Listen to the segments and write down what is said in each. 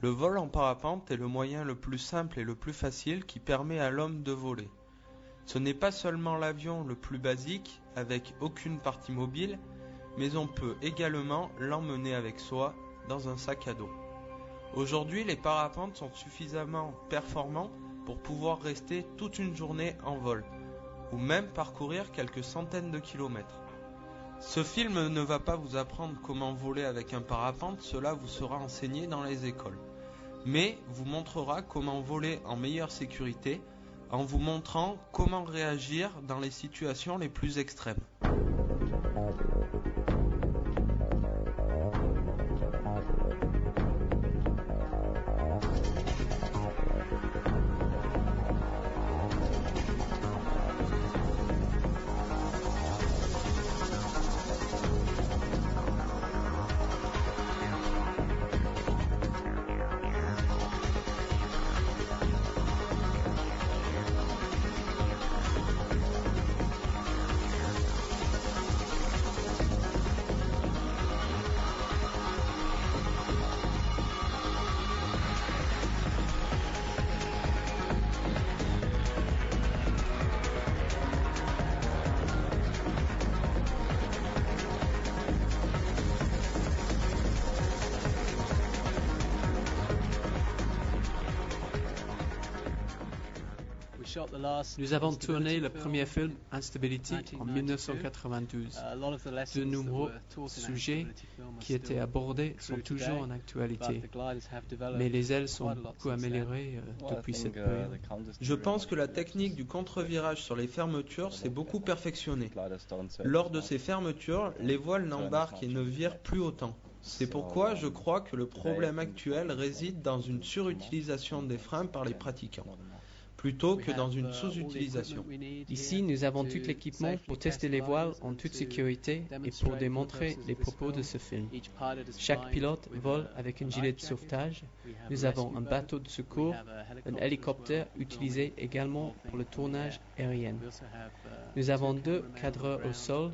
Le vol en parapente est le moyen le plus simple et le plus facile qui permet à l'homme de voler. Ce n'est pas seulement l'avion le plus basique, avec aucune partie mobile, mais on peut également l'emmener avec soi dans un sac à dos. Aujourd'hui, les parapentes sont suffisamment performants pour pouvoir rester toute une journée en vol, ou même parcourir quelques centaines de kilomètres. Ce film ne va pas vous apprendre comment voler avec un parapente, cela vous sera enseigné dans les écoles. Mais vous montrera comment voler en meilleure sécurité en vous montrant comment réagir dans les situations les plus extrêmes. Nous avons tourné le premier film Instability en 1992. De nombreux sujets qui étaient abordés sont toujours en actualité, mais les ailes sont beaucoup améliorées depuis cette période. Je pense que la technique du contre-virage sur les fermetures s'est beaucoup perfectionnée. Lors de ces fermetures, les voiles n'embarquent et ne virent plus autant. C'est pourquoi je crois que le problème actuel réside dans une surutilisation des freins par les pratiquants, plutôt que dans une sous-utilisation. Ici, nous avons tout l'équipement pour tester les voiles en toute sécurité et pour démontrer les propos de ce film. Chaque pilote vole avec un gilet de sauvetage. Nous avons un bateau de secours, un hélicoptère utilisé également pour le tournage aérien. Nous avons 2 cadreurs au sol,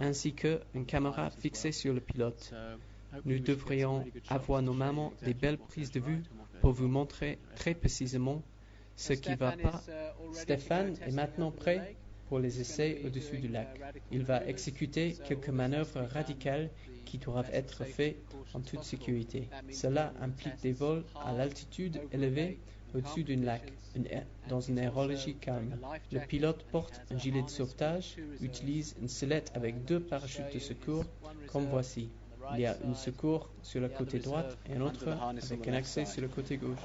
ainsi qu'une caméra fixée sur le pilote. Nous devrions avoir normalement des belles prises de vue pour vous montrer très précisément ce qui va pas. Stéphane est maintenant prêt pour les essais au-dessus du lac. Il va exécuter quelques manœuvres radicales qui doivent être faites en toute sécurité. Cela implique des vols à l'altitude élevée au-dessus d'un lac, dans une aérologie calme. Le pilote porte un gilet de sauvetage, utilise une sellette avec 2 parachutes de secours, comme voici. Il y a un secours sur le côté droit et un autre avec un accès sur le côté gauche.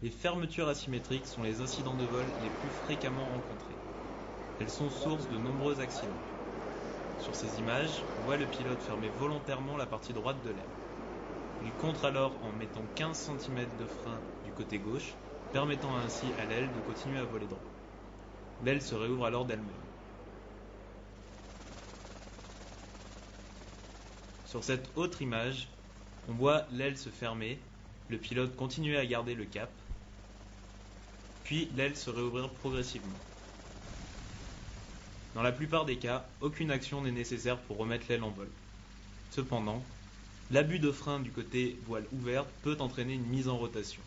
Les fermetures asymétriques sont les incidents de vol les plus fréquemment rencontrés. Elles sont source de nombreux accidents. Sur ces images, on voit le pilote fermer volontairement la partie droite de l'aile. Il contre alors en mettant 15 cm de frein du côté gauche, permettant ainsi à l'aile de continuer à voler droit. L'aile se réouvre alors d'elle-même. Sur cette autre image, on voit l'aile se fermer, le pilote continuer à garder le cap, puis l'aile se réouvrir progressivement. Dans la plupart des cas, aucune action n'est nécessaire pour remettre l'aile en vol. Cependant, l'abus de frein du côté voile ouverte peut entraîner une mise en rotation.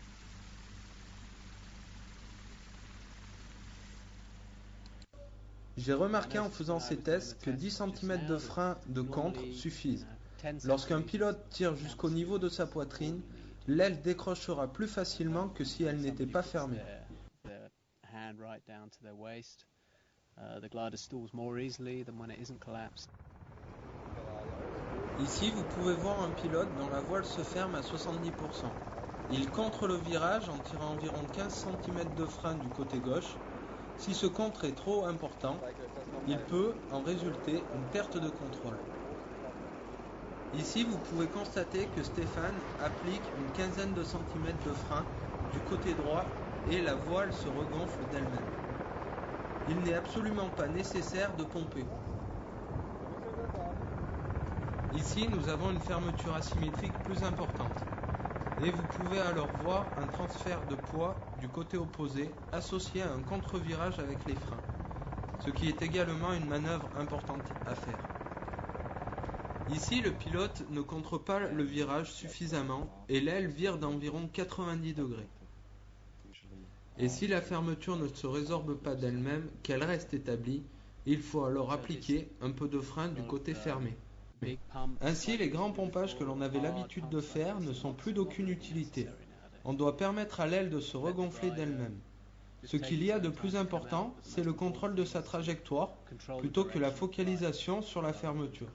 J'ai remarqué en faisant ces tests que 10 cm de frein de contre suffisent. Lorsqu'un pilote tire jusqu'au niveau de sa poitrine, l'aile décrochera plus facilement que si elle n'était pas fermée. Ici, vous pouvez voir un pilote dont la voile se ferme à 70%. Il contre le virage en tirant environ 15 cm de frein du côté gauche. Si ce contre est trop important, il peut en résulter une perte de contrôle. Ici, vous pouvez constater que Stéphane applique une quinzaine de centimètres de frein du côté droit et la voile se regonfle d'elle-même. Il n'est absolument pas nécessaire de pomper. Ici, nous avons une fermeture asymétrique plus importante. Et vous pouvez alors voir un transfert de poids du côté opposé associé à un contre-virage avec les freins, ce qui est également une manœuvre importante à faire. Ici, le pilote ne contre pas le virage suffisamment et l'aile vire d'environ 90 degrés. Et si la fermeture ne se résorbe pas d'elle-même, qu'elle reste établie, il faut alors appliquer un peu de frein du côté fermé. Ainsi, les grands pompages que l'on avait l'habitude de faire ne sont plus d'aucune utilité. On doit permettre à l'aile de se regonfler d'elle-même. Ce qu'il y a de plus important, c'est le contrôle de sa trajectoire, plutôt que la focalisation sur la fermeture.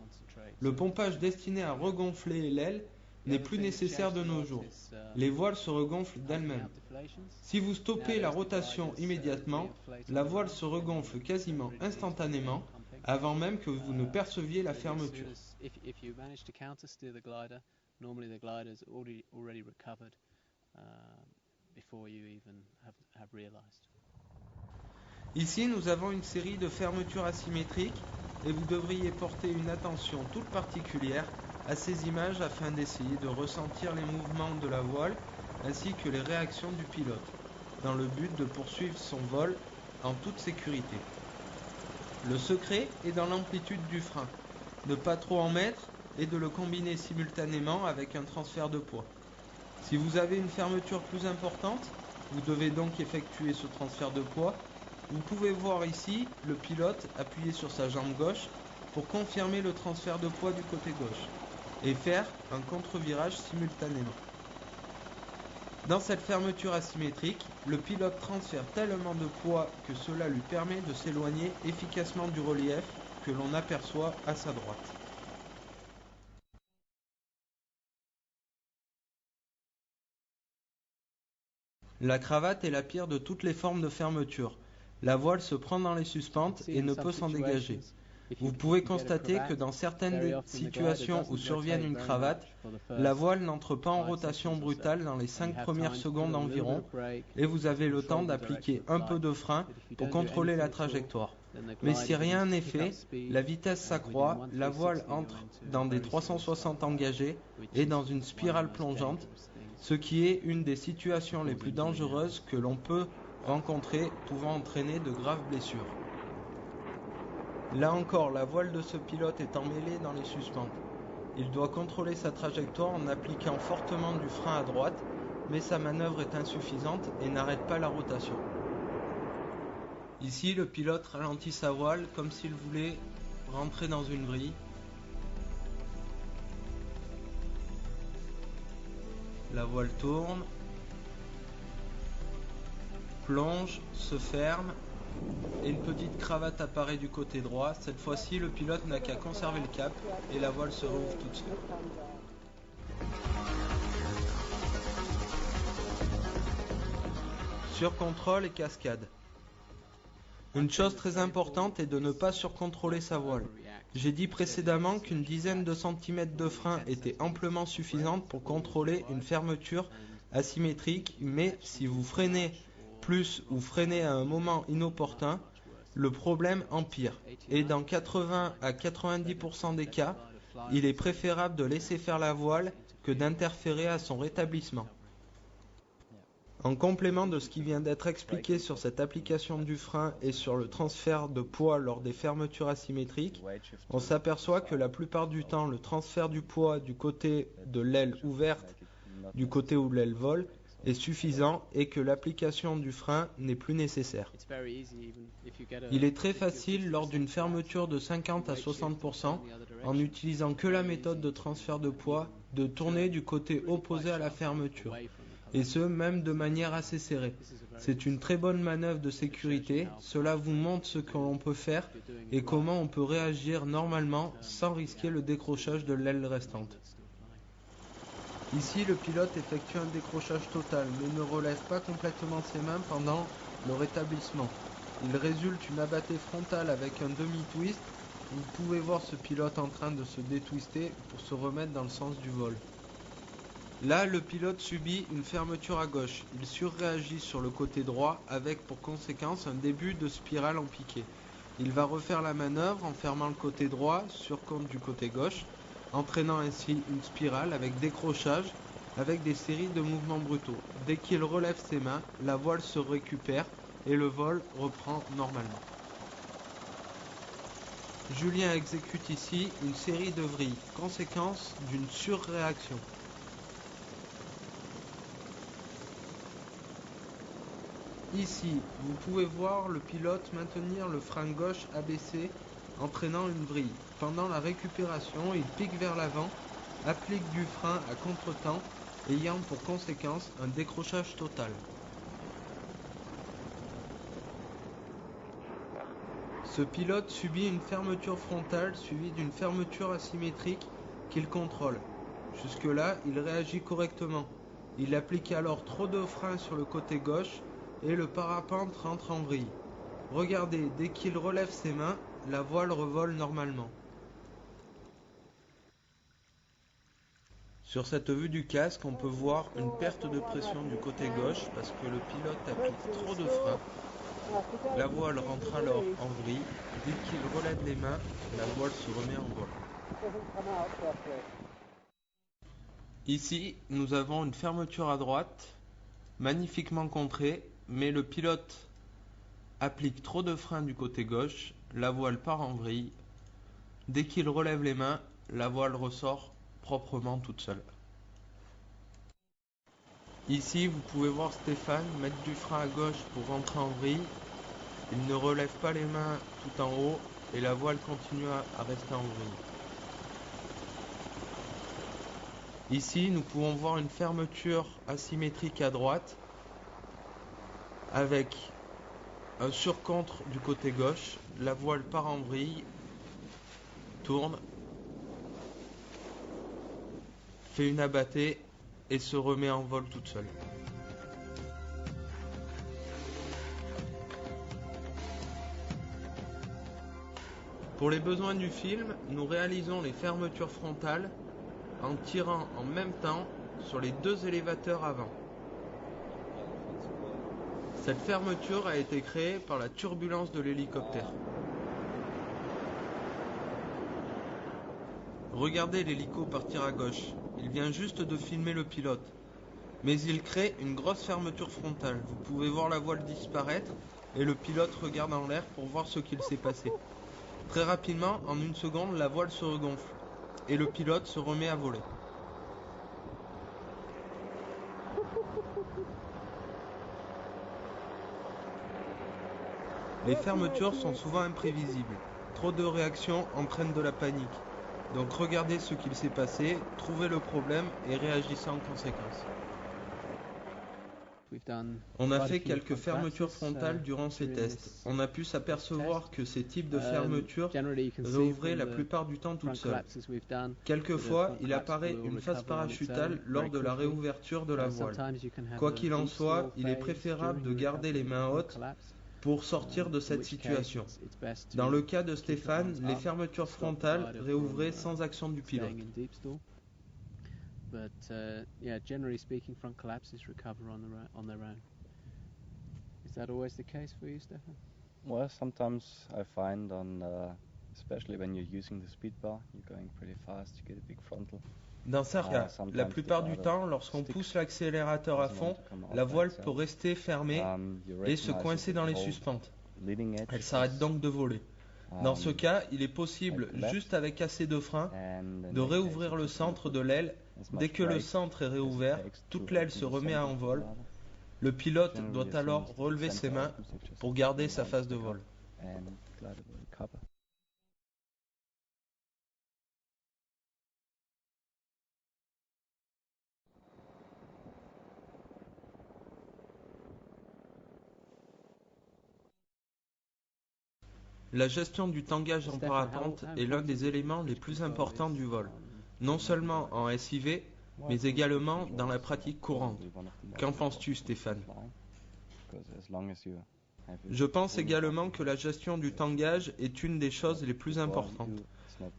Le pompage destiné à regonfler l'aile n'est plus nécessaire de nos jours. Les voiles se regonflent d'elles-mêmes. Si vous stoppez la rotation immédiatement, la voile se regonfle quasiment instantanément, avant même que vous ne perceviez la fermeture. Ici, nous avons une série de fermetures asymétriques et vous devriez porter une attention toute particulière à ces images afin d'essayer de ressentir les mouvements de la voile ainsi que les réactions du pilote, dans le but de poursuivre son vol en toute sécurité. Le secret est dans l'amplitude du frein. Ne pas trop en mettre et de le combiner simultanément avec un transfert de poids. Si vous avez une fermeture plus importante, vous devez donc effectuer ce transfert de poids. Vous pouvez voir ici le pilote appuyer sur sa jambe gauche pour confirmer le transfert de poids du côté gauche et faire un contre-virage simultanément. Dans cette fermeture asymétrique, le pilote transfère tellement de poids que cela lui permet de s'éloigner efficacement du relief que l'on aperçoit à sa droite. La cravate est la pire de toutes les formes de fermeture. La voile se prend dans les suspentes et ne peut s'en dégager. Vous pouvez constater que dans certaines situations où survient une cravate, la voile n'entre pas en rotation brutale dans les 5 premières secondes environ et vous avez le temps d'appliquer un peu de frein pour contrôler la trajectoire. Mais si rien n'est fait, la vitesse s'accroît, la voile entre dans des 360 engagés et dans une spirale plongeante, ce qui est une des situations les plus dangereuses que l'on peut rencontrer, pouvant entraîner de graves blessures. Là encore, la voile de ce pilote est emmêlée dans les suspentes. Il doit contrôler sa trajectoire en appliquant fortement du frein à droite, mais sa manœuvre est insuffisante et n'arrête pas la rotation. Ici, le pilote ralentit sa voile comme s'il voulait rentrer dans une vrille. La voile tourne, plonge, se ferme et une petite cravate apparaît du côté droit. Cette fois-ci, le pilote n'a qu'à conserver le cap et la voile se rouvre toute seule. Surcontrôle et cascade. Une chose très importante est de ne pas surcontrôler sa voile. J'ai dit précédemment qu'une dizaine de centimètres de frein était amplement suffisante pour contrôler une fermeture asymétrique, mais si vous freinez plus ou freinez à un moment inopportun, le problème empire. Et dans 80 à 90% des cas, il est préférable de laisser faire la voile que d'interférer à son rétablissement. En complément de ce qui vient d'être expliqué sur cette application du frein et sur le transfert de poids lors des fermetures asymétriques, on s'aperçoit que la plupart du temps, le transfert du poids du côté de l'aile ouverte, du côté où l'aile vole, est suffisant et que l'application du frein n'est plus nécessaire. Il est très facile lors d'une fermeture de 50 à 60% en n'utilisant que la méthode de transfert de poids, de tourner du côté opposé à la fermeture, et ce même de manière assez serrée. C'est une très bonne manœuvre de sécurité, cela vous montre ce que l'on peut faire et comment on peut réagir normalement sans risquer le décrochage de l'aile restante. Ici, le pilote effectue un décrochage total, mais ne relève pas complètement ses mains pendant le rétablissement. Il résulte une abattée frontale avec un demi-twist. Vous pouvez voir ce pilote en train de se détwister pour se remettre dans le sens du vol. Là, le pilote subit une fermeture à gauche. Il surréagit sur le côté droit avec pour conséquence un début de spirale en piqué. Il va refaire la manœuvre en fermant le côté droit sur compte du côté gauche, entraînant ainsi une spirale avec décrochage avec des séries de mouvements brutaux. Dès qu'il relève ses mains, la voile se récupère et le vol reprend normalement. Julien exécute ici une série de vrilles, conséquence d'une surréaction. Ici, vous pouvez voir le pilote maintenir le frein gauche abaissé, entraînant une vrille. Pendant la récupération, il pique vers l'avant, applique du frein à contretemps, ayant pour conséquence un décrochage total. Ce pilote subit une fermeture frontale suivie d'une fermeture asymétrique qu'il contrôle. Jusque-là, il réagit correctement. Il applique alors trop de frein sur le côté gauche et le parapente rentre en vrille. Regardez, dès qu'il relève ses mains, la voile revole normalement. Sur cette vue du casque, on peut voir une perte de pression du côté gauche parce que le pilote applique trop de frein. La voile rentre alors en vrille. Dès qu'il relève les mains, la voile se remet en vol. Ici, nous avons une fermeture à droite, magnifiquement contrée, mais le pilote applique trop de frein du côté gauche, la voile part en vrille. Dès qu'il relève les mains, la voile ressort proprement toute seule. Ici, vous pouvez voir Stéphane mettre du frein à gauche pour rentrer en vrille. Il ne relève pas les mains tout en haut et la voile continue à rester en vrille. Ici, nous pouvons voir une fermeture asymétrique à droite avec un surcontre du côté gauche. La voile part en vrille, tourne, fait une abattée et se remet en vol toute seule. Pour les besoins du film, nous réalisons les fermetures frontales en tirant en même temps sur les deux élévateurs avant. Cette fermeture a été créée par la turbulence de l'hélicoptère. Regardez l'hélico partir à gauche. Il vient juste de filmer le pilote. Mais il crée une grosse fermeture frontale. Vous pouvez voir la voile disparaître et le pilote regarde en l'air pour voir ce qu'il s'est passé. Très rapidement, en une seconde, la voile se regonfle et le pilote se remet à voler. Les fermetures sont souvent imprévisibles. Trop de réactions entraînent de la panique. Donc regardez ce qu'il s'est passé, trouvez le problème et réagissez en conséquence. On a fait quelques fermetures frontales durant ces tests. On a pu s'apercevoir que ces types de fermetures réouvraient la plupart du temps toutes seules. Quelquefois, il apparaît une phase parachutale lors de la réouverture de la voile. Quoi qu'il en soit, il est préférable de garder les mains hautes pour sortir de cette situation. Dans le cas de Stéphane, les fermetures frontales réouvraient sans action du pilote. But generally speaking, front collapses recover on their own. Is that always the case for you, Stefan? Well, sometimes I find especially when you're using the speed bar, you're going pretty fast, you get a big frontal. Dans ce cas, la plupart du temps, lorsqu'on pousse l'accélérateur à fond, la voile peut rester fermée et se coincer dans les suspentes. Elle s'arrête donc de voler. Dans ce cas, il est possible, juste avec assez de frein, de réouvrir le centre de l'aile. Dès que le centre est réouvert, toute l'aile se remet en vol. Le pilote doit alors relever ses mains pour garder sa phase de vol. La gestion du tangage en parapente est l'un des éléments les plus importants du vol, non seulement en SIV, mais également dans la pratique courante. Qu'en penses-tu, Stéphane? Je pense également que la gestion du tangage est une des choses les plus importantes.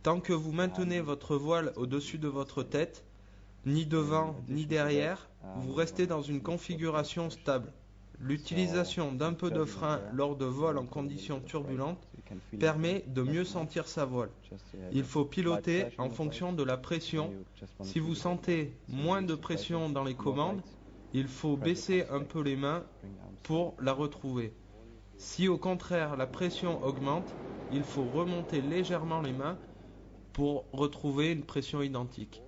Tant que vous maintenez votre voile au-dessus de votre tête, ni devant ni derrière, vous restez dans une configuration stable. L'utilisation d'un peu de frein lors de vols en conditions turbulentes permet de mieux sentir sa voile. Il faut piloter en fonction de la pression. Si vous sentez moins de pression dans les commandes, il faut baisser un peu les mains pour la retrouver. Si au contraire la pression augmente, il faut remonter légèrement les mains pour retrouver une pression identique.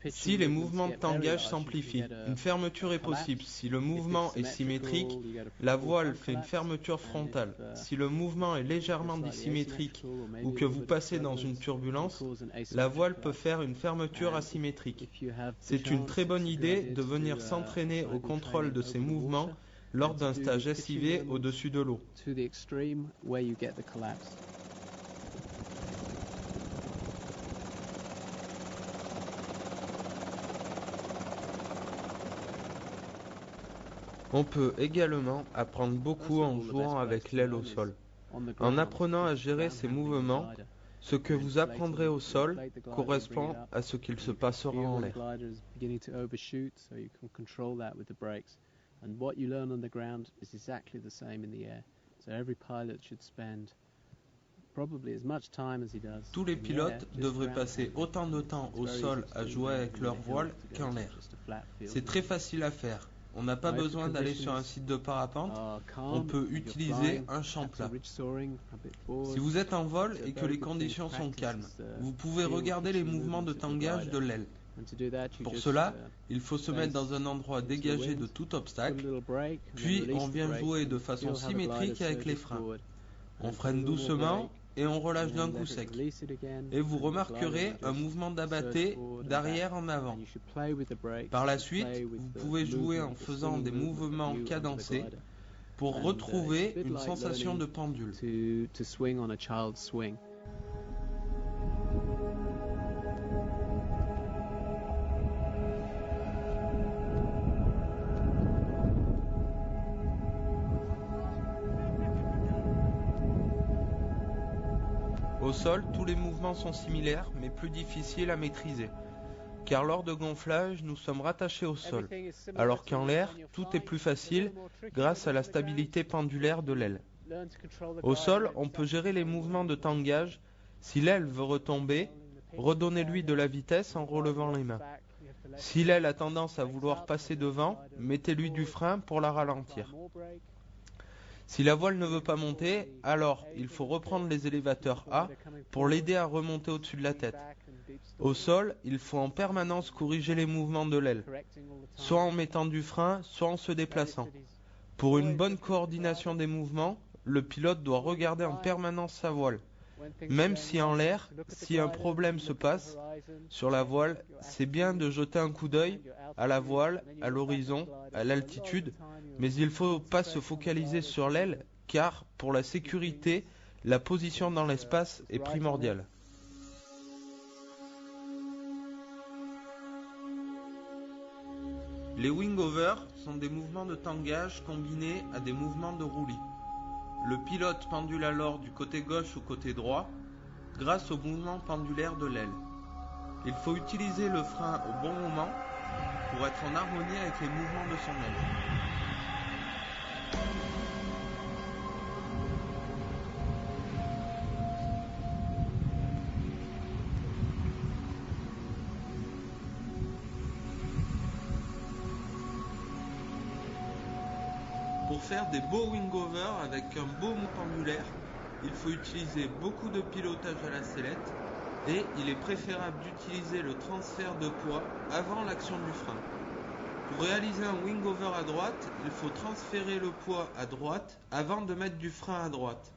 Si les mouvements de tangage s'amplifient, une fermeture est possible. Si le mouvement est symétrique, la voile fait une fermeture frontale. Si le mouvement est légèrement dissymétrique ou que vous passez dans une turbulence, la voile peut faire une fermeture asymétrique. C'est une très bonne idée de venir s'entraîner au contrôle de ces mouvements lors d'un stage SIV au-dessus de l'eau. On peut également apprendre beaucoup en jouant avec l'aile au sol. En apprenant à gérer ces mouvements, ce que vous apprendrez au sol correspond à ce qu'il se passera en l'air. Tous les pilotes devraient passer autant de temps au sol à jouer avec leur voile qu'en l'air. C'est très facile à faire. On n'a pas besoin d'aller sur un site de parapente, on peut utiliser un champ plat. Si vous êtes en vol et que les conditions sont calmes, vous pouvez regarder les mouvements de tangage de l'aile. Pour cela, il faut se mettre dans un endroit dégagé de tout obstacle, puis on vient jouer de façon symétrique avec les freins. On freine doucement et on relâche d'un coup sec. Et vous remarquerez un mouvement d'abatté d'arrière en avant. Par la suite, vous pouvez jouer en faisant des mouvements cadencés pour retrouver une sensation de pendule. Au sol, tous les mouvements sont similaires, mais plus difficiles à maîtriser. Car lors de gonflage, nous sommes rattachés au sol, alors qu'en l'air, tout est plus facile grâce à la stabilité pendulaire de l'aile. Au sol, on peut gérer les mouvements de tangage. Si l'aile veut retomber, redonnez-lui de la vitesse en relevant les mains. Si l'aile a tendance à vouloir passer devant, mettez-lui du frein pour la ralentir. Si la voile ne veut pas monter, alors il faut reprendre les élévateurs A pour l'aider à remonter au-dessus de la tête. Au sol, il faut en permanence corriger les mouvements de l'aile, soit en mettant du frein, soit en se déplaçant. Pour une bonne coordination des mouvements, le pilote doit regarder en permanence sa voile. Même si en l'air, si un problème se passe sur la voile, c'est bien de jeter un coup d'œil à la voile, à l'horizon, à l'altitude, mais il ne faut pas se focaliser sur l'aile, car pour la sécurité, la position dans l'espace est primordiale. Les wing-overs sont des mouvements de tangage combinés à des mouvements de roulis. Le pilote pendule alors du côté gauche au côté droit grâce au mouvement pendulaire de l'aile. Il faut utiliser le frein au bon moment pour être en harmonie avec les mouvements de son aile. Pour faire des beaux wing-overs avec un beau mou pendulaire, il faut utiliser beaucoup de pilotage à la sellette et il est préférable d'utiliser le transfert de poids avant l'action du frein. Pour réaliser un wing-over à droite, il faut transférer le poids à droite avant de mettre du frein à droite.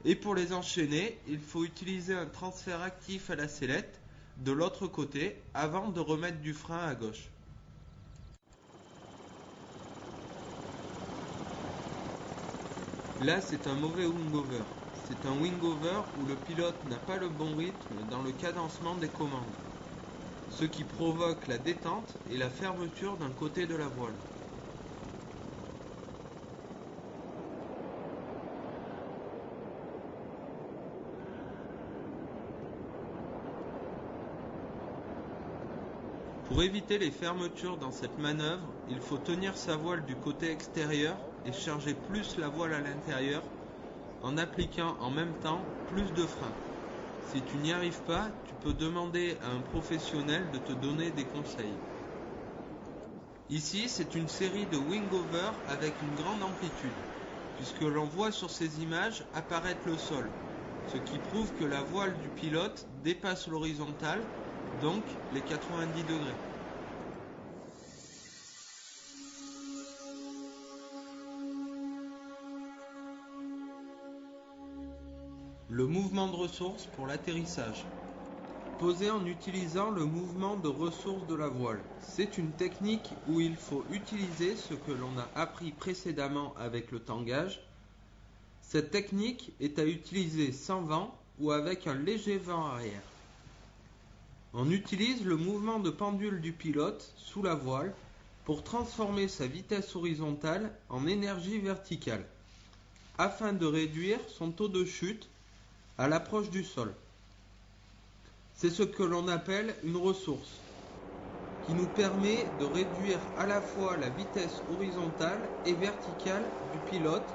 Et pour les enchaîner, il faut utiliser un transfert actif à la sellette de l'autre côté avant de remettre du frein à gauche. Là, c'est un mauvais wingover. C'est un wingover où le pilote n'a pas le bon rythme dans le cadencement des commandes, ce qui provoque la détente et la fermeture d'un côté de la voile. Pour éviter les fermetures dans cette manœuvre, il faut tenir sa voile du côté extérieur et charger plus la voile à l'intérieur en appliquant en même temps plus de freins. Si tu n'y arrives pas, tu peux demander à un professionnel de te donner des conseils. Ici, c'est une série de wingover avec une grande amplitude, puisque l'on voit sur ces images apparaître le sol, ce qui prouve que la voile du pilote dépasse l'horizontale, donc les 90 degrés. Le mouvement de ressources pour l'atterrissage. Poser en utilisant le mouvement de ressources de la voile. C'est une technique où il faut utiliser ce que l'on a appris précédemment avec le tangage. Cette technique est à utiliser sans vent ou avec un léger vent arrière. On utilise le mouvement de pendule du pilote sous la voile pour transformer sa vitesse horizontale en énergie verticale, afin de réduire son taux de chute à l'approche du sol. C'est ce que l'on appelle une ressource, qui nous permet de réduire à la fois la vitesse horizontale et verticale du pilote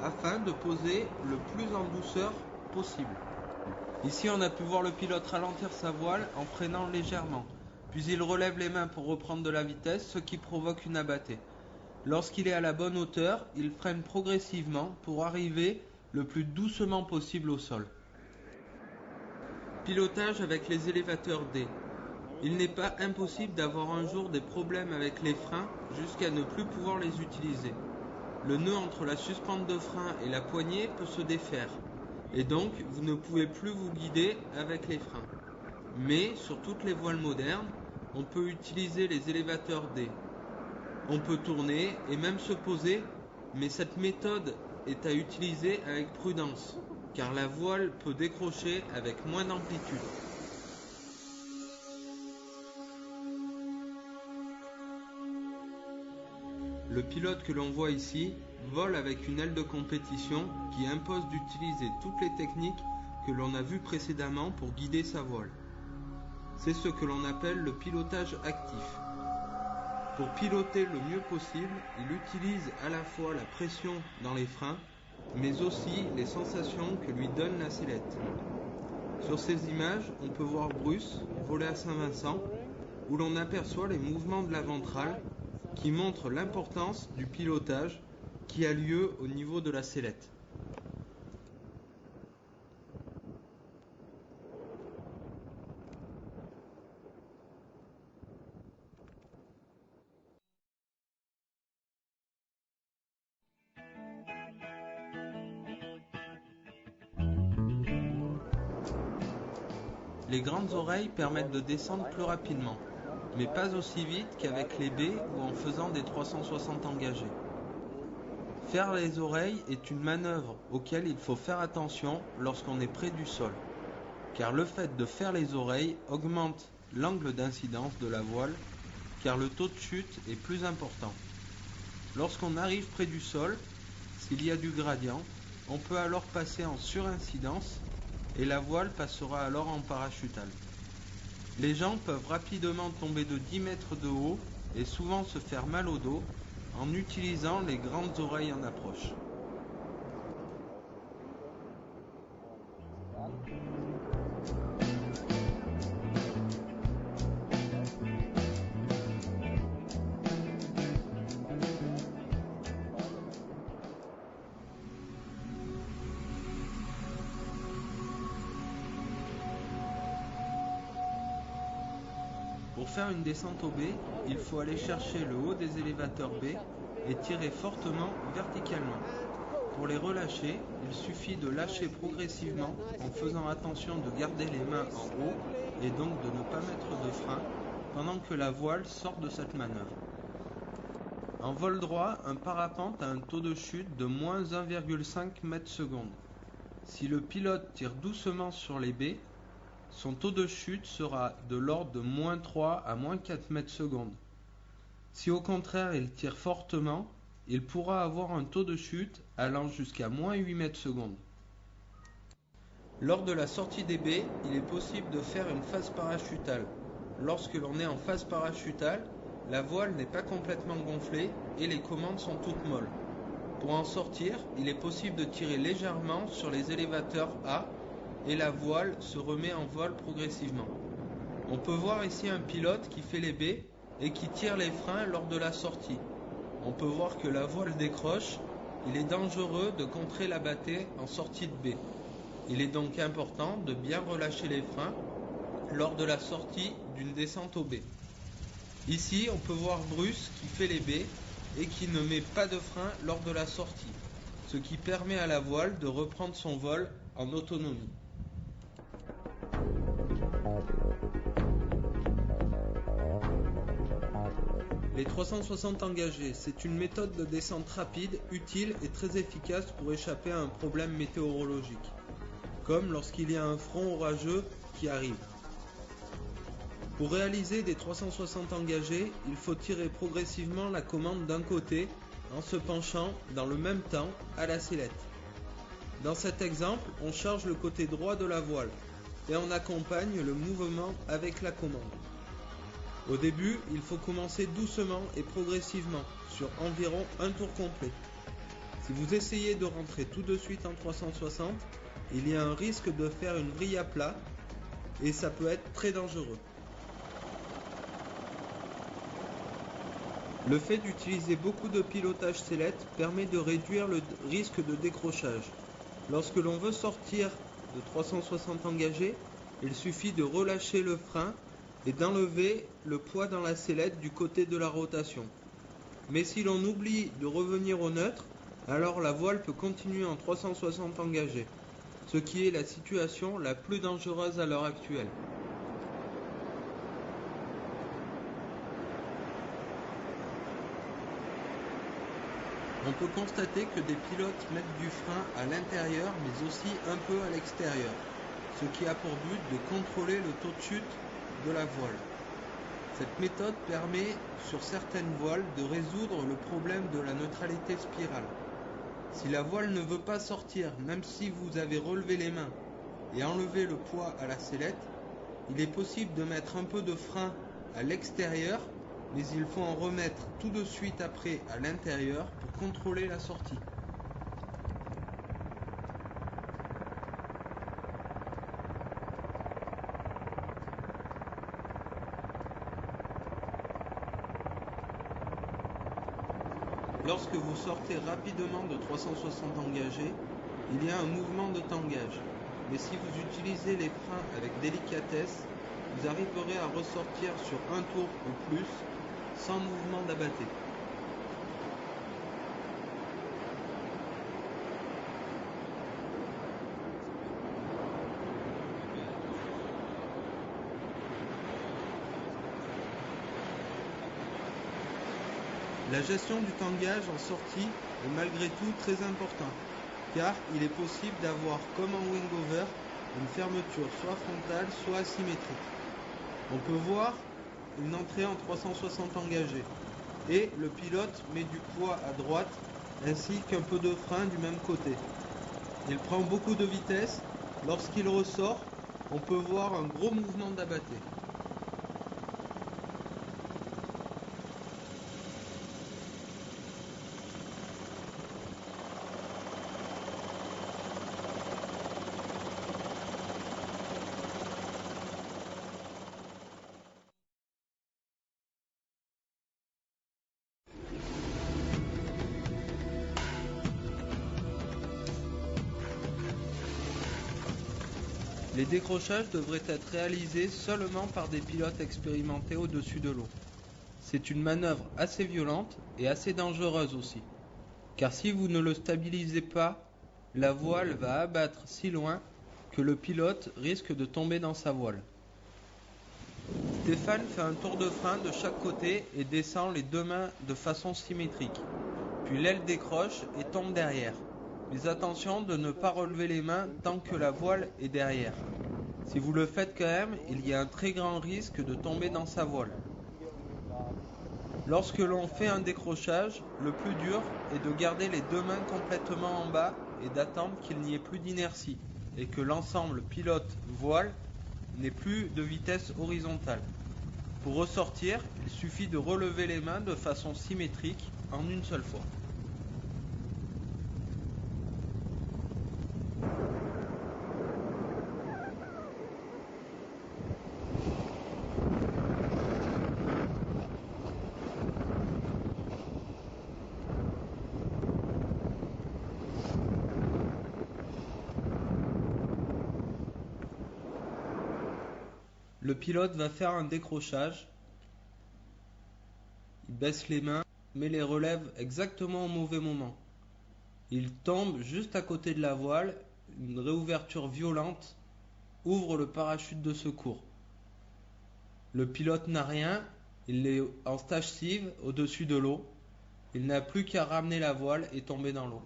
afin de poser le plus en douceur possible. Ici, on a pu voir le pilote ralentir sa voile en freinant légèrement, puis il relève les mains pour reprendre de la vitesse, ce qui provoque une abattée. Lorsqu'il est à la bonne hauteur, il freine progressivement pour arriver le plus doucement possible au sol. Pilotage avec les élévateurs D. Il n'est pas impossible d'avoir un jour des problèmes avec les freins jusqu'à ne plus pouvoir les utiliser. Le nœud entre la suspente de frein et la poignée peut se défaire, et donc vous ne pouvez plus vous guider avec les freins. Mais sur toutes les voiles modernes, on peut utiliser les élévateurs D. On peut tourner et même se poser, mais cette méthode est à utiliser avec prudence, car la voile peut décrocher avec moins d'amplitude. Le pilote que l'on voit ici vole avec une aile de compétition qui impose d'utiliser toutes les techniques que l'on a vues précédemment pour guider sa voile. C'est ce que l'on appelle le pilotage actif. Pour piloter le mieux possible, il utilise à la fois la pression dans les freins, mais aussi les sensations que lui donne la sellette. Sur ces images, on peut voir Bruce voler à Saint-Vincent, où l'on aperçoit les mouvements de la ventrale qui montrent l'importance du pilotage qui a lieu au niveau de la sellette. Les grandes oreilles permettent de descendre plus rapidement, mais pas aussi vite qu'avec les baies ou en faisant des 360 engagés. Faire les oreilles est une manœuvre auquel il faut faire attention lorsqu'on est près du sol, car le fait de faire les oreilles augmente l'angle d'incidence de la voile, car le taux de chute est plus important. Lorsqu'on arrive près du sol, s'il y a du gradient, on peut alors passer en surincidence et la voile passera alors en parachutale. Les gens peuvent rapidement tomber de 10 mètres de haut et souvent se faire mal au dos en utilisant les grandes oreilles en approche. Pour faire une descente au B, il faut aller chercher le haut des élévateurs B et tirer fortement verticalement. Pour les relâcher, il suffit de lâcher progressivement en faisant attention de garder les mains en haut et donc de ne pas mettre de frein pendant que la voile sort de cette manœuvre. En vol droit, un parapente a un taux de chute de moins 1,5 m/s. Si le pilote tire doucement sur les baies, son taux de chute sera de l'ordre de moins 3 à moins 4 m/s. Si au contraire il tire fortement, il pourra avoir un taux de chute allant jusqu'à moins 8 m/s. Lors de la sortie des baies, il est possible de faire une phase parachutale. Lorsque l'on est en phase parachutale, la voile n'est pas complètement gonflée et les commandes sont toutes molles. Pour en sortir, il est possible de tirer légèrement sur les élévateurs A et la voile se remet en vol progressivement. On peut voir ici un pilote qui fait les baies et qui tire les freins lors de la sortie. On peut voir que la voile décroche. Il est dangereux de contrer la bâtée en sortie de baie. Il est donc important de bien relâcher les freins lors de la sortie d'une descente aux baies. Ici, on peut voir Bruce qui fait les baies et qui ne met pas de frein lors de la sortie, ce qui permet à la voile de reprendre son vol en autonomie. Les 360 engagés, c'est une méthode de descente rapide, utile et très efficace pour échapper à un problème météorologique, comme lorsqu'il y a un front orageux qui arrive. Pour réaliser des 360 engagés, il faut tirer progressivement la commande d'un côté en se penchant dans le même temps à la sellette. Dans cet exemple, on charge le côté droit de la voile et on accompagne le mouvement avec la commande. Au début, il faut commencer doucement et progressivement sur environ un tour complet. Si vous essayez de rentrer tout de suite en 360, il y a un risque de faire une vrille à plat et ça peut être très dangereux. Le fait d'utiliser beaucoup de pilotage sellette permet de réduire le risque de décrochage. Lorsque l'on veut sortir de 360 engagés, il suffit de relâcher le frein et d'enlever le poids dans la sellette du côté de la rotation. Mais si l'on oublie de revenir au neutre, alors la voile peut continuer en 360 engagés, ce qui est la situation la plus dangereuse à l'heure actuelle. On peut constater que des pilotes mettent du frein à l'intérieur mais aussi un peu à l'extérieur, ce qui a pour but de contrôler le taux de chute de la voile. Cette méthode permet sur certaines voiles de résoudre le problème de la neutralité spirale. Si la voile ne veut pas sortir, même si vous avez relevé les mains et enlevé le poids à la sellette, il est possible de mettre un peu de frein à l'extérieur, mais il faut en remettre tout de suite après à l'intérieur pour contrôler la sortie. Lorsque vous sortez rapidement de 360 engagés, il y a un mouvement de tangage. Mais si vous utilisez les freins avec délicatesse, vous arriverez à ressortir sur un tour ou plus sans mouvement d'abatté. La gestion du tangage en sortie est malgré tout très importante, car il est possible d'avoir, comme en wingover, une fermeture soit frontale, soit asymétrique. On peut voir une entrée en 360 engagés, et le pilote met du poids à droite, ainsi qu'un peu de frein du même côté. Il prend beaucoup de vitesse, lorsqu'il ressort, on peut voir un gros mouvement d'abatté. Les décrochages devraient être réalisés seulement par des pilotes expérimentés au-dessus de l'eau. C'est une manœuvre assez violente et assez dangereuse aussi, car si vous ne le stabilisez pas, la voile va abattre si loin que le pilote risque de tomber dans sa voile. Stéphane fait un tour de frein de chaque côté et descend les deux mains de façon symétrique. Puis l'aile décroche et tombe derrière. Mais attention de ne pas relever les mains tant que la voile est derrière. Si vous le faites quand même, il y a un très grand risque de tomber dans sa voile. Lorsque l'on fait un décrochage, le plus dur est de garder les deux mains complètement en bas et d'attendre qu'il n'y ait plus d'inertie et que l'ensemble pilote-voile n'ait plus de vitesse horizontale. Pour ressortir, il suffit de relever les mains de façon symétrique en une seule fois. Le pilote va faire un décrochage. Il baisse les mains, mais les relève exactement au mauvais moment. Il tombe juste à côté de la voile. Une réouverture violente ouvre le parachute de secours. Le pilote n'a rien. Il est en stage sieve au-dessus de l'eau. Il n'a plus qu'à ramener la voile et tomber dans l'eau.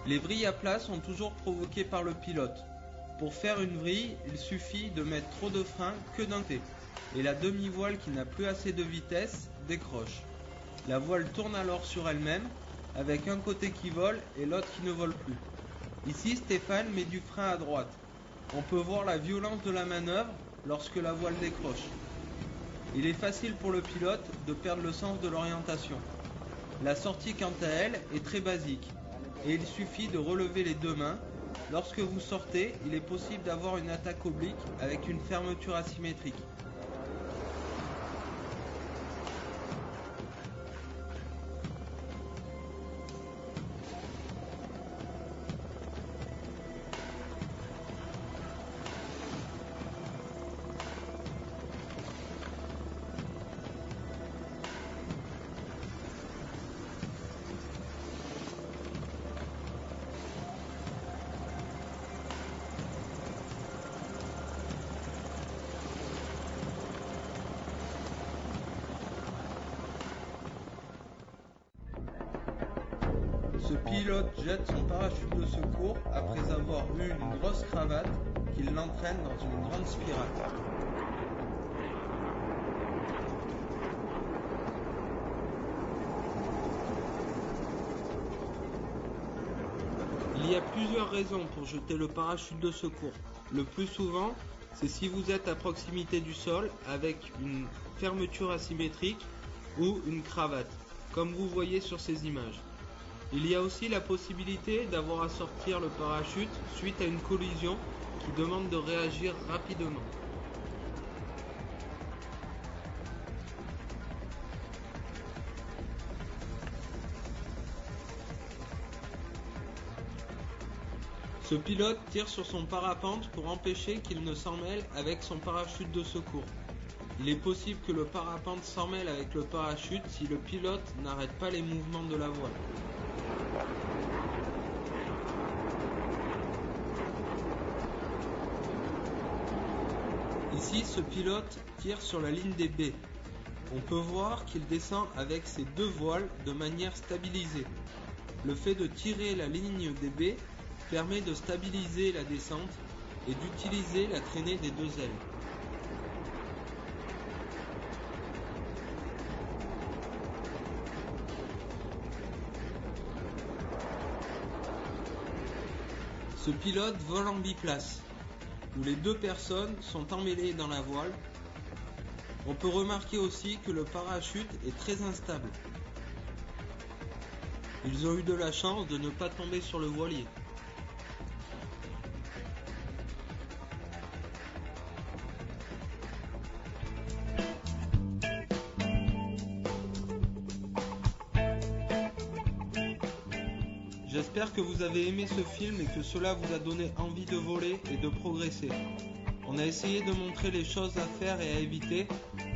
Les vrilles à plat sont toujours provoquées par le pilote. Pour faire une vrille, il suffit de mettre trop de frein que d'un côté, et la demi-voile qui n'a plus assez de vitesse décroche. La voile tourne alors sur elle-même, avec un côté qui vole et l'autre qui ne vole plus. Ici, Stéphane met du frein à droite. On peut voir la violence de la manœuvre lorsque la voile décroche. Il est facile pour le pilote de perdre le sens de l'orientation. La sortie, quant à elle, est très basique. Et il suffit de relever les deux mains. Lorsque vous sortez, il est possible d'avoir une attaque oblique avec une fermeture asymétrique. Ce pilote jette son parachute de secours après avoir eu une grosse cravate qui l'entraîne dans une grande spirale. Il y a plusieurs raisons pour jeter le parachute de secours. Le plus souvent, c'est si vous êtes à proximité du sol avec une fermeture asymétrique ou une cravate, comme vous voyez sur ces images. Il y a aussi la possibilité d'avoir à sortir le parachute suite à une collision qui demande de réagir rapidement. Ce pilote tire sur son parapente pour empêcher qu'il ne s'en mêle avec son parachute de secours. Il est possible que le parapente s'en mêle avec le parachute si le pilote n'arrête pas les mouvements de la voile. Ici, ce pilote tire sur la ligne des baies. On peut voir qu'il descend avec ses deux voiles de manière stabilisée. Le fait de tirer la ligne des baies permet de stabiliser la descente et d'utiliser la traînée des deux ailes. Ce pilote vole en biplace, où les deux personnes sont emmêlées dans la voile. On peut remarquer aussi que le parachute est très instable. Ils ont eu de la chance de ne pas tomber sur le voilier. J'espère que vous avez aimé ce film et que cela vous a donné envie de voler et de progresser. On a essayé de montrer les choses à faire et à éviter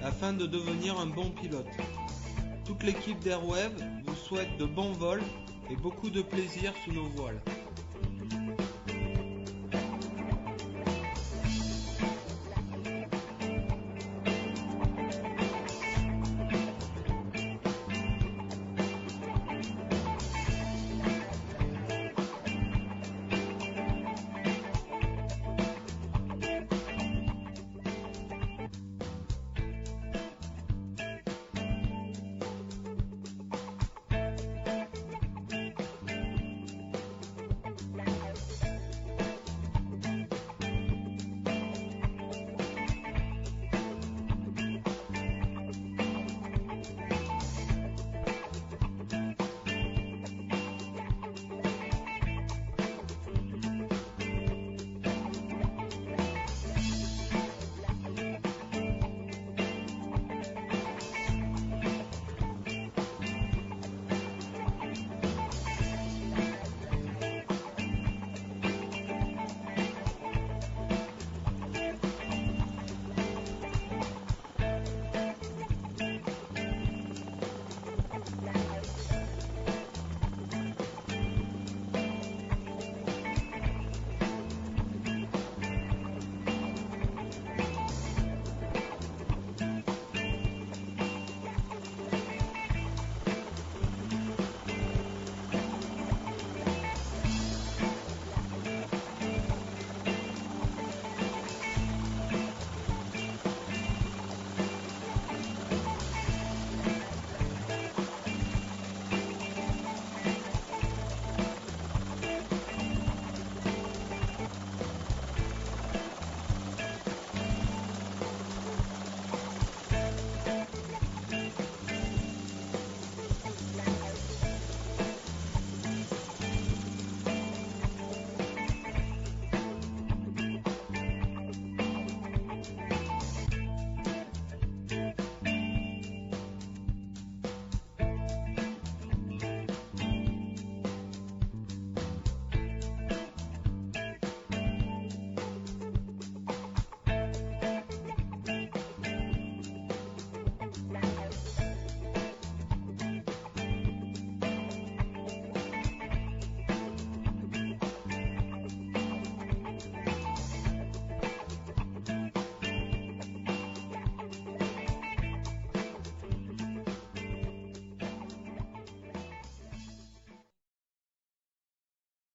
afin de devenir un bon pilote. Toute l'équipe d'Airwave vous souhaite de bons vols et beaucoup de plaisir sous nos voiles.